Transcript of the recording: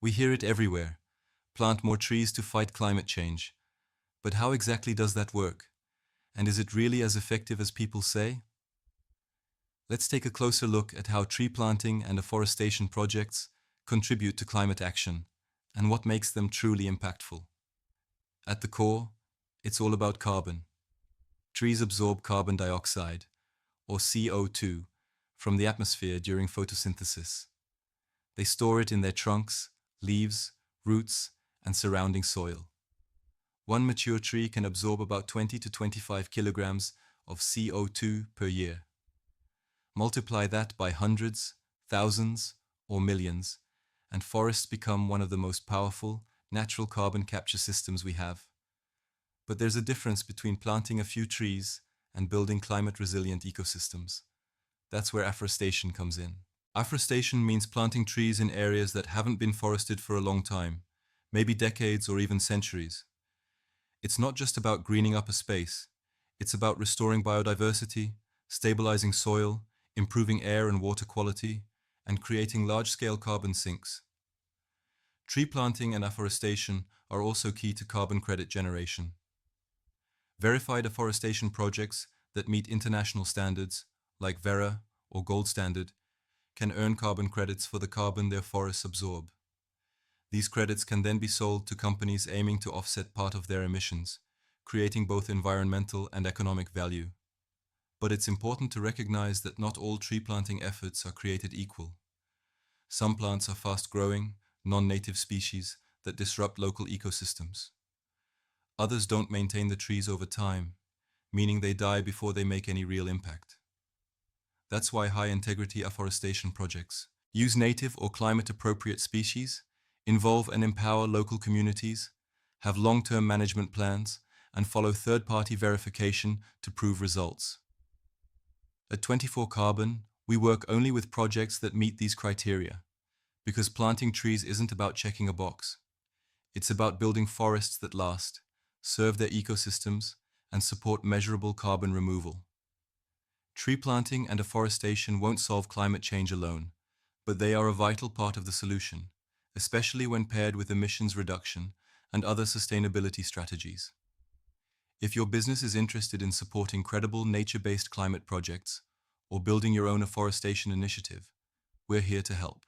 We hear it everywhere. Plant more trees to fight climate change. But how exactly does that work? And is it really as effective as people say? Let's take a closer look at how tree planting and afforestation projects contribute to climate action and what makes them truly impactful. At the core, it's all about carbon. Trees absorb carbon dioxide, or CO2, from the atmosphere during photosynthesis. They store it in their trunks, leaves, roots, and surrounding soil. One mature tree can absorb about 20 to 25 kilograms of CO2 per year. Multiply that by hundreds, thousands, or millions, and forests become one of the most powerful natural carbon capture systems we have. But there's a difference between planting a few trees and building climate-resilient ecosystems. That's where afforestation comes in. Afforestation means planting trees in areas that haven't been forested for a long time, maybe decades or even centuries. It's not just about greening up a space. It's about restoring biodiversity, stabilizing soil, improving air and water quality, and creating large-scale carbon sinks. Tree planting and afforestation are also key to carbon credit generation. Verified afforestation projects that meet international standards, like Verra or Gold Standard, can earn carbon credits for the carbon their forests absorb. These credits can then be sold to companies aiming to offset part of their emissions, creating both environmental and economic value. But it's important to recognize that not all tree planting efforts are created equal. Some plants are fast-growing, non-native species that disrupt local ecosystems. Others don't maintain the trees over time, meaning they die before they make any real impact. That's why high-integrity afforestation projects use native or climate-appropriate species, involve and empower local communities, have long-term management plans, and follow third-party verification to prove results. At 24 Carbon, we work only with projects that meet these criteria, because planting trees isn't about checking a box. It's about building forests that last, serve their ecosystems, and support measurable carbon removal. Tree planting and afforestation won't solve climate change alone, but they are a vital part of the solution, especially when paired with emissions reduction and other sustainability strategies. If your business is interested in supporting credible nature-based climate projects or building your own afforestation initiative, we're here to help.